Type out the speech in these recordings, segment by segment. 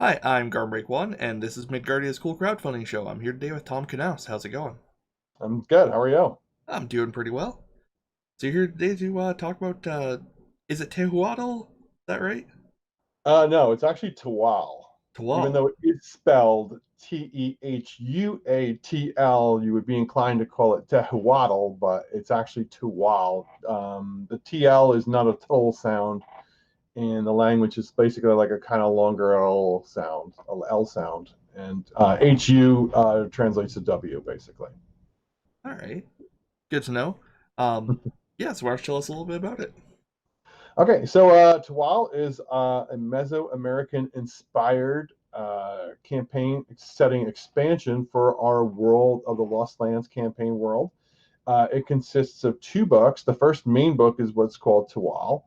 Hi, I'm Garm1, and this is Midgardia's Cool Crowdfunding Show. I'm here today with Tom Knauss. How's it going? I'm good. How are you? I'm doing pretty well. So you're here today to talk about, is it Tehuatl? Is that right? No, it's actually Tawal. Even Tawal. though it is spelled Tehuatl, you would be inclined to call it Tehuatl, but it's actually Tuwal. The TL is not a total sound, and the language is basically like a kind of longer L sound, a L sound, and HU translates to W, basically. All right. Good to know. Um, yeah, so why don't you tell us a little bit about it? Okay, so Tawal is a Mesoamerican inspired campaign setting expansion for our World of the Lost Lands campaign world. It consists of two books. The first main book is what's called Tawal,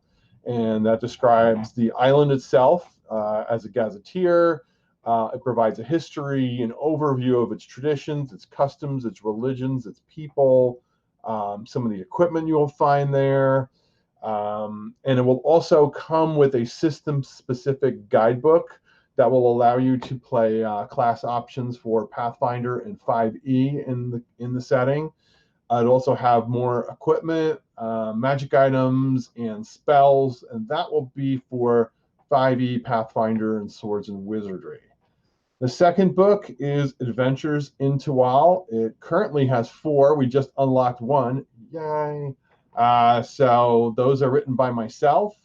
and that describes the island itself as a gazetteer. It provides a history, an overview of its traditions, its customs, its religions, its people, some of the equipment you'll find there. And it will also come with a system specific guidebook that will allow you to play class options for Pathfinder and 5e in the setting. It'll also have more equipment, magic items, and spells, and that will be for 5e Pathfinder and Swords and Wizardry. The second book is Adventures in Tual. It currently has four. We just unlocked one. Yay. So those are written by myself.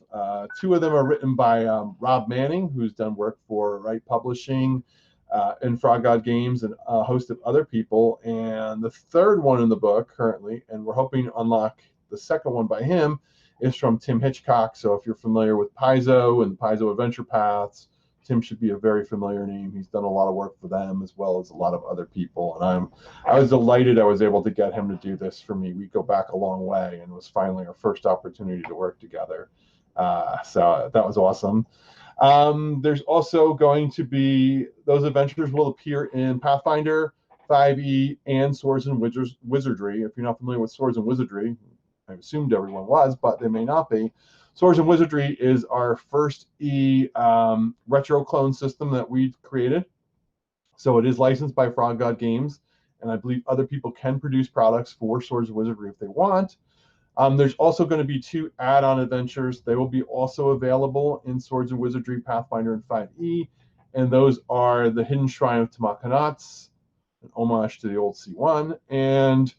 Two of them are written by Rob Manning, who's done work for Wright Publishing and Frog God Games and a host of other people. And the third one in the book currently, and we're hoping to unlock the second one by him, is from Tim Hitchcock. So if you're familiar with Paizo and the Paizo Adventure Paths, Tim should be a very familiar name. He's done a lot of work for them as well as a lot of other people. And I was delighted I was able to get him to do this for me. We go back a long way, and it was finally our first opportunity to work together. So that was awesome. There's also going to be those adventures will appear in Pathfinder, 5e, and Swords and Wizardry. If you're not familiar with Swords and Wizardry, I assumed everyone was, but they may not be. Swords and Wizardry is our first retro clone system that we created. So it is licensed by Frog God Games, and I believe other people can produce products for Swords and Wizardry if they want. There's also going to be two add-on adventures. They will be also available in Swords and Wizardry, Pathfinder, and 5e, and those are the Hidden Shrine of Tamakanats, an homage to the old C1, and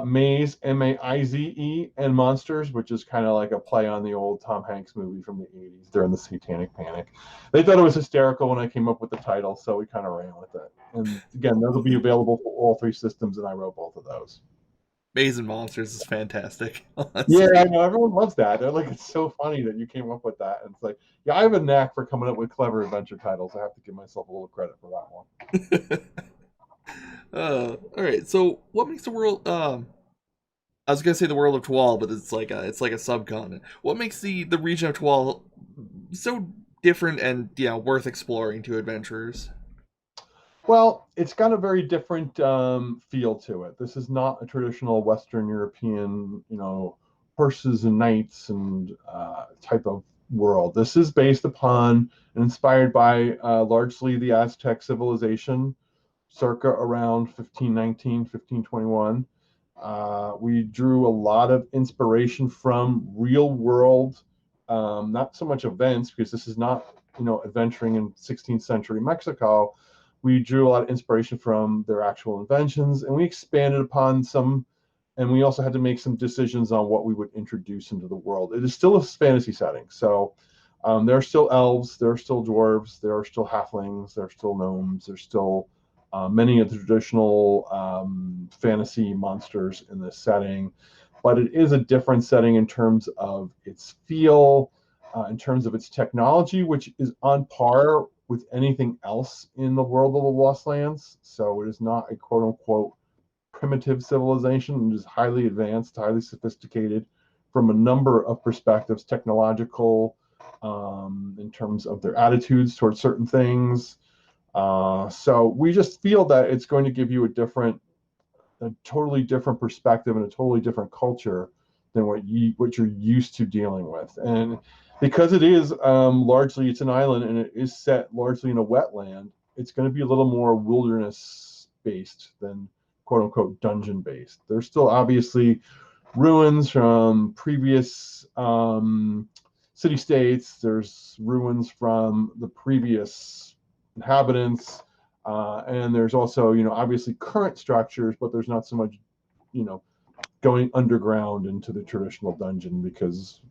Maze, Maize, and Monsters, which is kind of like a play on the old Tom Hanks movie from the 80s during the Satanic Panic. They thought it was hysterical when I came up with the title, so we kind of ran with it. And again, those will be available for all three systems, and I wrote both of those. Maze and Monsters is fantastic, Yeah, I honestly. know everyone loves that. They're like, it's so funny that you came up with that. And it's like, yeah, I have a knack for coming up with clever adventure titles. I have to give myself a little credit for that one. All right. So, what makes the world? I was gonna say the world of Tual, but it's like a subcontinent. What makes the region of Tual so different and worth exploring to adventurers? Well, it's got a very different feel to it. This is not a traditional Western European, horses and knights and type of world. This is based upon and inspired by largely the Aztec civilization, circa around 1519, 1521. We drew a lot of inspiration from real world, not so much events, because this is not, adventuring in 16th century Mexico. We drew a lot of inspiration from their actual inventions, and we expanded upon some, and we also had to make some decisions on what we would introduce into the world. It is still a fantasy setting, so there are still elves, there are still dwarves, there are still halflings, there are still gnomes, there's still many of the traditional fantasy monsters in this setting, but it is a different setting in terms of its feel, in terms of its technology, which is on par with anything else in the world of the Lost Lands. So it is not a quote unquote primitive civilization. It is highly advanced, highly sophisticated from a number of perspectives, technological, in terms of their attitudes towards certain things. So we just feel that it's going to give you a totally different perspective and a totally different culture than what you're used to dealing with. And because it is largely it's an island and it is set largely in a wetland. It's going to be a little more wilderness based than quote unquote dungeon based. There's still obviously ruins from previous city states. There's ruins from the previous inhabitants, and there's also obviously current structures, but there's not so much going underground into the traditional dungeon because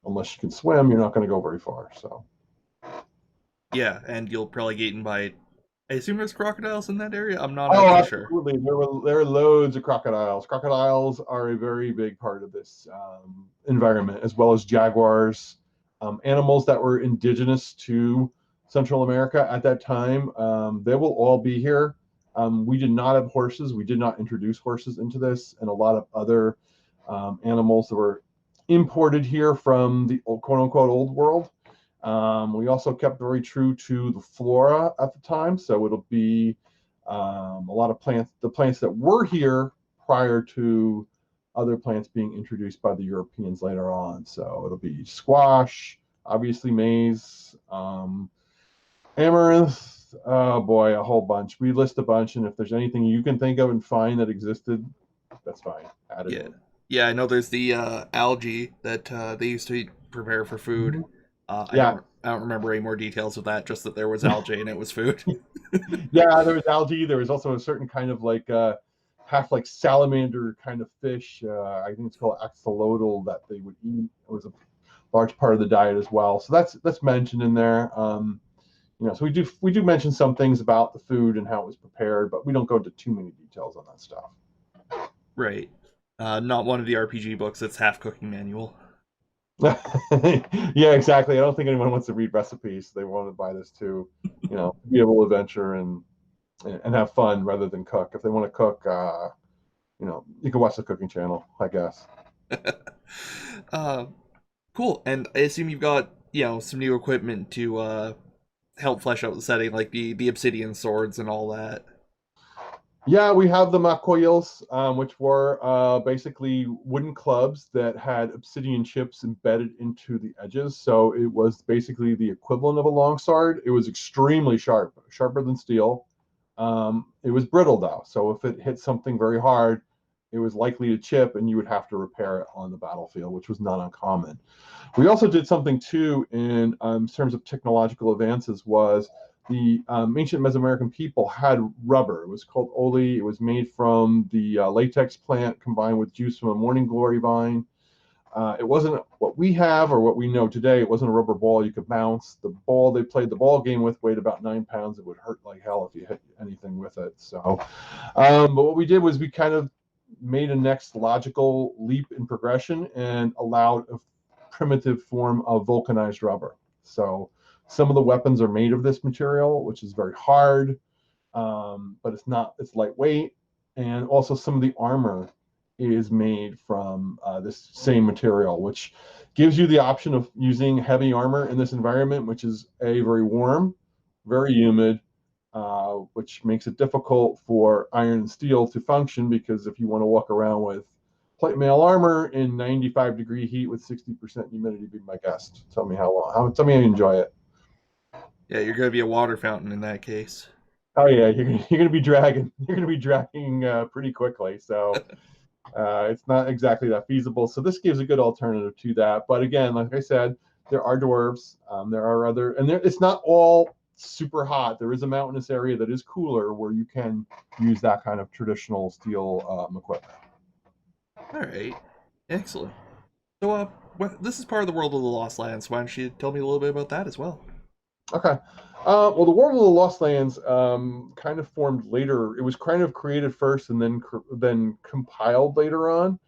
unless you can swim, you're not going to go very far. So Yeah, and you'll probably get eaten by. I assume there's crocodiles in that area. I'm not oh, actually sure. absolutely. There are loads of crocodiles. Crocodiles are a very big part of this environment, as well as jaguars, animals that were indigenous to Central America at that time. They will all be here. We did not have horses. We did not introduce horses into this, and a lot of other animals that were imported here from the quote unquote old world. We also kept very true to the flora at the time, so it'll be a lot of the plants that were here prior to other plants being introduced by the Europeans later on. So it'll be squash, obviously maize, amaranth. Oh boy, a whole bunch. We list a bunch, and if there's anything you can think of and find that existed, that's fine. Add it Yeah, in. yeah. I know there's the algae that they used to prepare for food. Mhm. Yeah, I don't remember any more details of that. Just that there was algae and it was food. yeah. There was algae. There was also a certain kind of like half like salamander kind of fish. I think it's called axolotl that they would eat. It was a large part of the diet as well. So that's mentioned in there. So we do mention some things about the food and how it was prepared, but we don't go into too many details on that stuff. Right. Not one of the RPG books that's half cooking manual. Yeah, exactly. I don't think anyone wants to read recipes. They want to buy this to, be able to adventure and have fun rather than cook. If they want to cook, you can watch the cooking channel, I guess. uh, cool. And I assume you've got some new equipment to help flesh out the setting, like the obsidian swords and all that. Yeah, we have the makoyos, which were basically wooden clubs that had obsidian chips embedded into the edges. So it was basically the equivalent of a longsword. It was extremely sharp, sharper than steel. It was brittle though, so if it hit something very hard, it was likely to chip, and you would have to repair it on the battlefield, which was not uncommon. We also did something too in terms of technological advances. Was the ancient Mesoamerican people had rubber. It was called oli. It was made from the latex plant combined with juice from a morning glory vine. It wasn't what we have or what we know today. It wasn't a rubber ball you could bounce. The ball they played the ball game with weighed about 9 pounds. It would hurt like hell if you hit anything with it. So, but what we did was we kind of made a next logical leap in progression and allowed a primitive form of vulcanized rubber. So some of the weapons are made of this material, which is very hard, but it's lightweight. And also some of the armor is made from this same material, which gives you the option of using heavy armor in this environment, which is very warm, very humid, which makes it difficult for iron and steel to function, because if you want to walk around with plate mail armor in 95-degree heat with 60% humidity, be my guest. Tell me how long. Tell me how you enjoy it. Yeah, you're gonna be a water fountain in that case. Oh yeah, you're gonna be dragging. You're gonna be dragging pretty quickly. So it's not exactly that feasible. So this gives a good alternative to that. But again, like I said, there are dwarves. There are other, and it's not all super hot. There is a mountainous area that is cooler where you can use that kind of traditional steel equipment. All right, excellent. So, this is part of the world of the Lost Lands. Why don't you tell me a little bit about that as well? Okay. Well, the World of the Lost Lands kind of formed later. It was kind of created first and then compiled later on.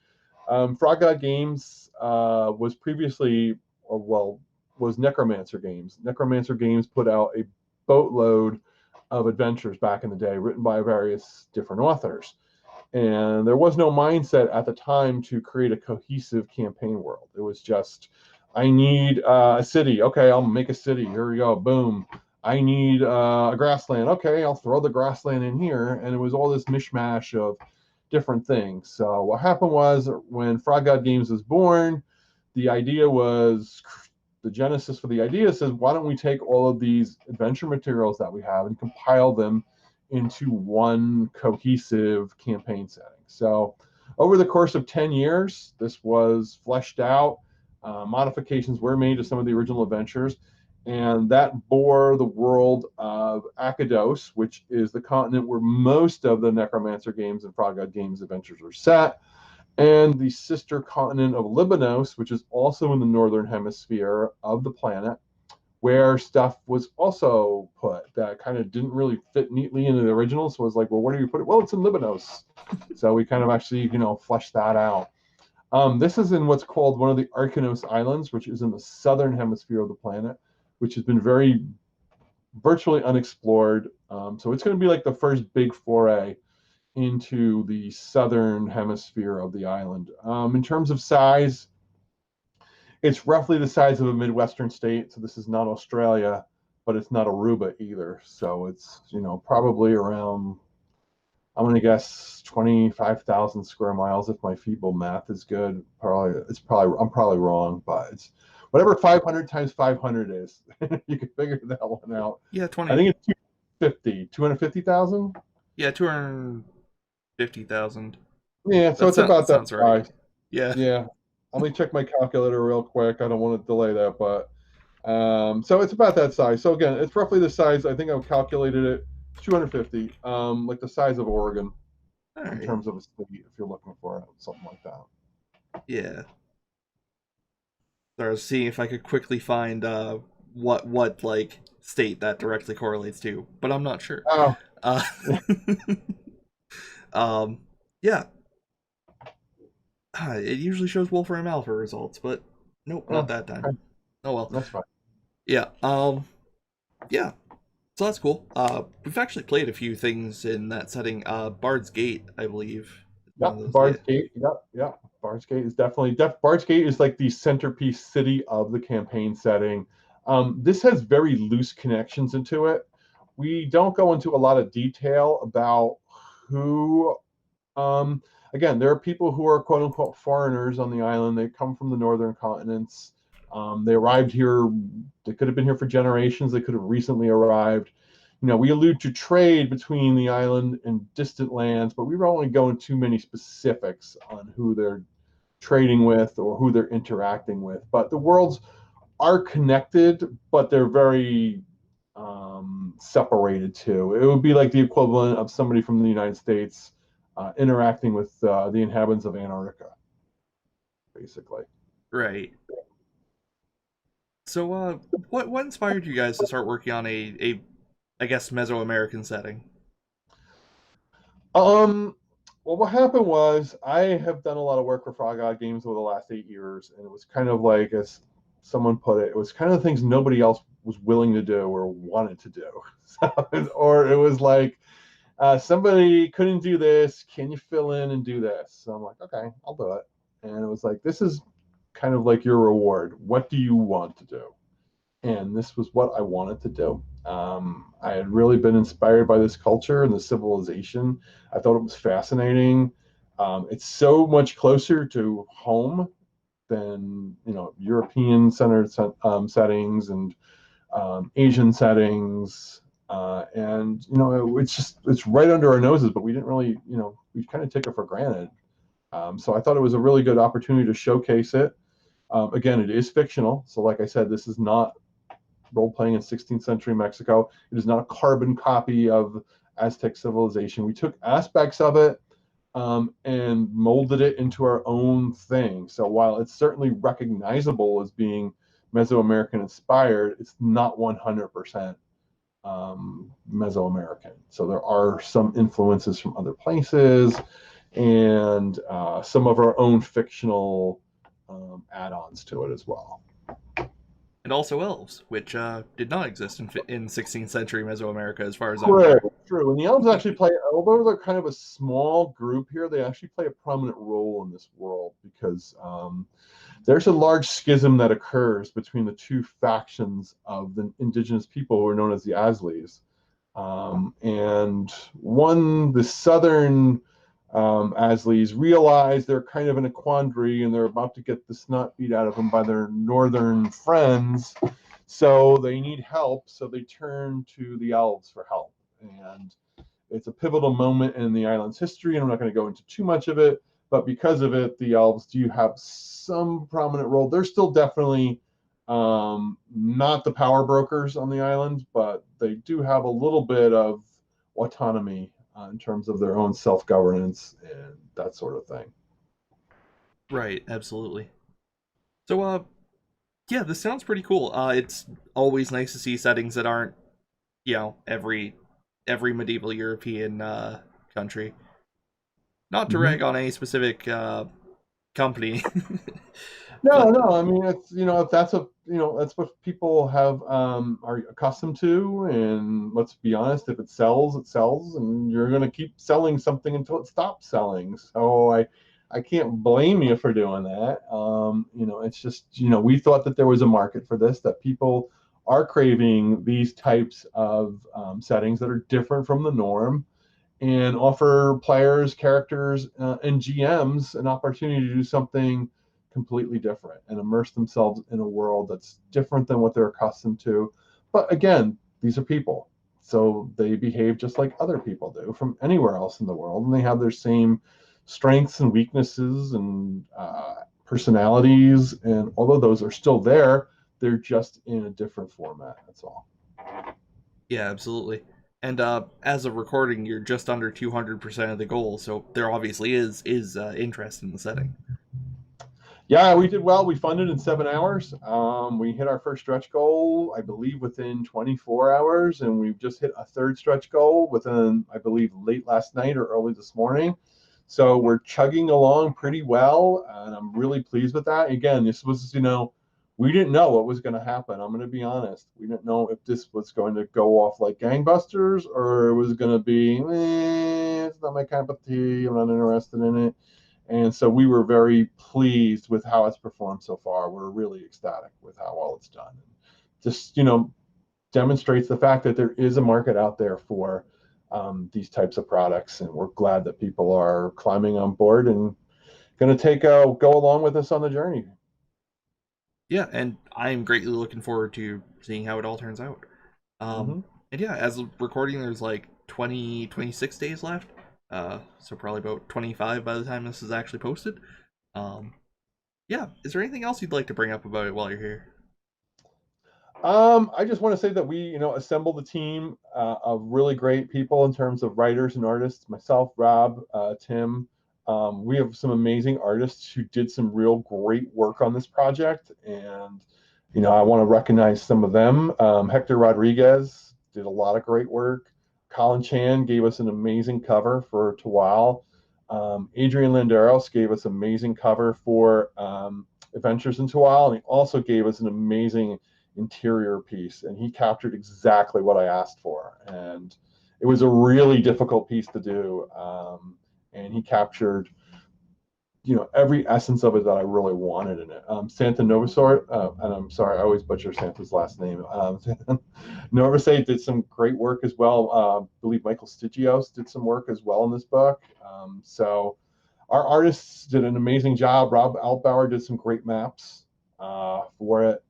Frog God Games was previously, or well, was Necromancer Games. Necromancer Games put out a boatload of adventures back in the day, written by various different authors. And there was no mindset at the time to create a cohesive campaign world. It was just, I need a city. Okay, I'll make a city. Here we go. Boom. I need a grassland. Okay, I'll throw the grassland in here. And it was all this mishmash of different things. So what happened was when Frog God Games was born, the idea was the genesis for the idea says, why don't we take all of these adventure materials that we have and compile them into one cohesive campaign setting. So over the course of 10 years, this was fleshed out. Modifications were made to some of the original adventures, and that bore the world of Akados, which is the continent where most of the Necromancer games and Frog God games adventures are set, and the sister continent of Libanos, which is also in the northern hemisphere of the planet, where stuff was also put that kind of didn't really fit neatly into the original. So it was like, well, where do you put it? Well, it's in Libanos. So we kind of actually, fleshed that out. This is in what's called one of the Arkanos Islands, which is in the southern hemisphere of the planet, which has been virtually unexplored. So it's going to be like the first big foray into the southern hemisphere of the island. In terms of size, it's roughly the size of a Midwestern state. So this is not Australia, but it's not Aruba either. So it's, probably around, I'm going to guess 25,000 square miles if my feeble math is good. I'm probably wrong, but it's whatever 500 times 500 is. You can figure that one out. Yeah, 20. I think it's 250,000. Yeah, 250,000. Yeah, so it's about that sounds right. size. Yeah. Yeah. Let me check my calculator real quick. I don't want to delay that, but so it's about that size. So again, it's roughly the size. I think I've calculated it 250, like the size of Oregon in terms of a state, if you're looking for it, something like that. Yeah. So I was seeing if I could quickly find what like state that directly correlates to, but I'm not sure. Oh. Yeah. It usually shows Wolfram Alpha results, but nope, not that time. Okay. Oh well. That's fine. Yeah. Yeah. So that's cool. We've actually played a few things in that setting. Bards Gate, I believe. Yep, Bards Gate. Yep. Bards Gate is definitely Bards Gate is like the centerpiece city of the campaign setting. This has very loose connections into it. We don't go into a lot of detail about who. Again, there are people who are quote unquote foreigners on the island. They come from the northern continents. They arrived here. They could have been here for generations. They could have recently arrived. We allude to trade between the island and distant lands, but we don't really go into too many specifics on who they're trading with or who they're interacting with. But the worlds are connected, but they're very separated too. It would be like the equivalent of somebody from the United States interacting with the inhabitants of Antarctica, basically. Right. So, what inspired you guys to start working on a I guess Mesoamerican setting? Well, what happened was I have done a lot of work for Frog God games over the last 8 years, and it was kind of like, as someone put it, it was kind of things nobody else was willing to do or wanted to do. Or it was like, somebody couldn't do this. Can you fill in and do this? So I'm like, okay, I'll do it. And it was like, this is kind of like your reward. What do you want to do? And this was what I wanted to do. I had really been inspired by this culture and the civilization. I thought it was fascinating. It's so much closer to home than European centered settings and Asian settings. And it's right under our noses, but we didn't really, we kind of take it for granted. So I thought it was a really good opportunity to showcase it. Again, it is fictional. So like I said, this is not role-playing in 16th century Mexico. It is not a carbon copy of Aztec civilization. We took aspects of it and molded it into our own thing. So while it's certainly recognizable as being Mesoamerican inspired, it's not 100% Mesoamerican. So there are some influences from other places and some of our own fictional add-ons to it as well. And also elves, which did not exist in 16th century Mesoamerica, as far as I'm aware. True. And the elves actually play, although they're kind of a small group here, they actually play a prominent role in this world because there's a large schism that occurs between the two factions of the indigenous people who are known as the Asleys. And one, the southern Asleys realize they're kind of in a quandary and they're about to get the snot beat out of them by their northern friends. So they need help. So they turn to the elves for help. And it's a pivotal moment in the island's history. And I'm not going to go into too much of it. But because of it, the elves do have some prominent role. They're still definitely not the power brokers on the island, but they do have a little bit of autonomy in terms of their own self-governance and that sort of thing. Right, absolutely. So, yeah, this sounds pretty cool. It's always nice to see settings that aren't, every medieval European country. Not to Mm-hmm. rag on any specific company, No, but no. I mean, it's if that's that's what people have are accustomed to, and let's be honest, if it sells, it sells, and you're going to keep selling something until it stops selling. So I can't blame you for doing that. It's just we thought that there was a market for this, that people are craving these types of settings that are different from the norm and offer players, characters, and GMs an opportunity to do something completely different and immerse themselves in a world that's different than what they're accustomed to. But again, these are people. So they behave just like other people do from anywhere else in the world, and they have their same strengths and weaknesses and personalities. And although those are still there, they're just in a different format. That's all. yeah, absolutely. And as of recording, you're just under 200% of the goal, so there obviously is interest in the setting. Yeah, we did well. We funded in 7 hours. We hit our first stretch goal, I believe, within 24 hours, and we've just hit a third stretch goal within, I believe, late last night or early this morning. So we're chugging along pretty well, and I'm really pleased with that. Again, this was, we didn't know what was going to happen. I'm going to be honest. We didn't know if this was going to go off like gangbusters or it was going to be, it's not my cup of tea. I'm not interested in it. And so we were very pleased with how it's performed so far. We're really ecstatic with how well it's done. Just, demonstrates the fact that there is a market out there for these types of products. And we're glad that people are climbing on board and going to go along with us on the journey. Yeah, and I'm greatly looking forward to seeing how it all turns out. Um, Mm-hmm. and yeah, as of recording, there's like 26 days left. So probably about 25 by the time this is actually posted. Um, yeah, is there anything else you'd like to bring up about it while you're here? I just want to say that we, assembled a team of really great people in terms of writers and artists. Myself, Rob, Tim. We have some amazing artists who did some real great work on this project, and I want to recognize some of them. Hector Rodriguez did a lot of great work. Colin Chan gave us an amazing cover for Tehuatl. Adrian Landeros gave us amazing cover for Adventures in Tehuatl, and he also gave us an amazing interior piece, and he captured exactly what I asked for. And it was a really difficult piece to do, and he captured every essence of it that I really wanted in it. Santa Novasort, and I'm sorry, I always butcher Santa's last name. Novasort did some great work as well. I believe Michael Stigios did some work as well in this book. So our artists did an amazing job. Rob Altbauer did some great maps for it.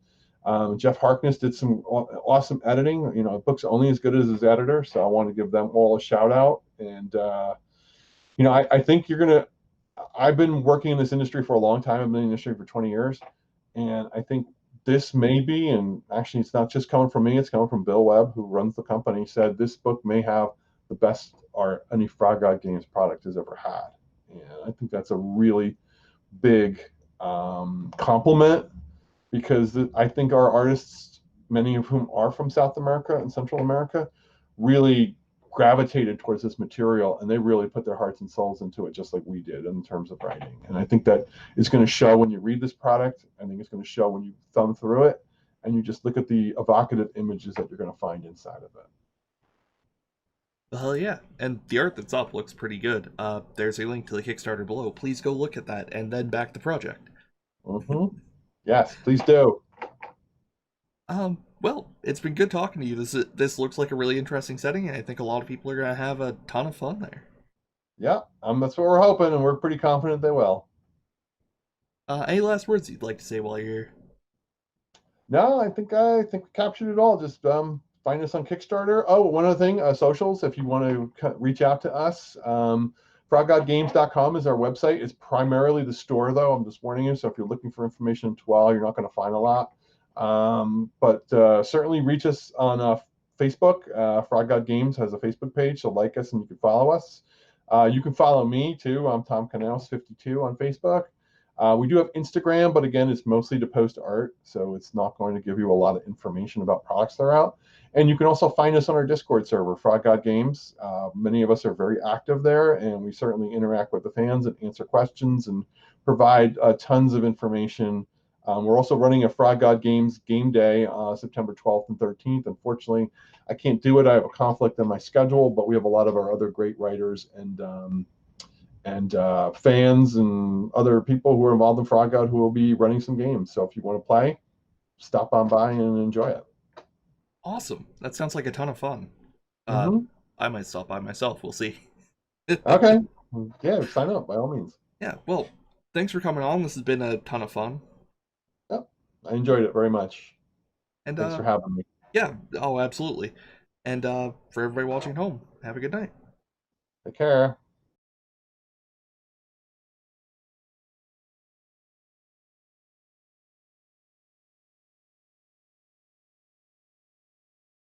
Jeff Harkness did some awesome editing. The book's only as good as his editor, so I want to give them all a shout out. And I think you're gonna. I've been working in this industry for a long time. I've been in the industry for 20 years, and I think this may be, and actually, it's not just coming from me. It's coming from Bill Webb, who runs the company. Said this book may have the best art any Frog God Games product has ever had, and I think that's a really big compliment because I think our artists, many of whom are from South America and Central America, really gravitated towards this material and they really put their hearts and souls into it just like we did in terms of writing. And I think that is going to show when you read this product. I think it's going to show when you thumb through it and you just look at the evocative images that you're going to find inside of it. Hell yeah, and the art that's up looks pretty good. There's a link to the Kickstarter below. Please go look at that and then back the project. Mm-hmm. Yes, please do. Well, it's been good talking to you. This looks like a really interesting setting, and I think a lot of people are gonna have a ton of fun there. Yeah, that's what we're hoping, and we're pretty confident they will. Any last words you'd like to say while you're here? No, I think we captured it all. Just find us on Kickstarter. Oh, one other thing, socials. If you want to reach out to us, froggodgames.com is our website. It's primarily the store, though. I'm just warning you. So if you're looking for information in Twal, you're not going to find a lot. But certainly reach us on Facebook. Frog God Games has a Facebook page, so like us and you can follow us. You can follow me too. I'm Tom Knauss 52 on Facebook. We do have Instagram, but again, it's mostly to post art, so it's not going to give you a lot of information about products that are out. And you can also find us on our Discord server, Frog God Games. Many of us are very active there, and we certainly interact with the fans and answer questions and provide tons of information. We're also running a Frog God Games game day, September 12th and 13th. Unfortunately, I can't do it. I have a conflict in my schedule, but we have a lot of our other great writers and fans and other people who are involved in Frog God who will be running some games. So if you want to play, stop on by and enjoy it. Awesome. That sounds like a ton of fun. Uh, Mm-hmm. I might stop by myself. We'll see. Okay. Yeah, sign up by all means. Yeah, well, thanks for coming on. This has been a ton of fun. Yep. I enjoyed it very much. And Thanks for having me. yeah, oh, absolutely. And for everybody watching at home, have a good night. Take care.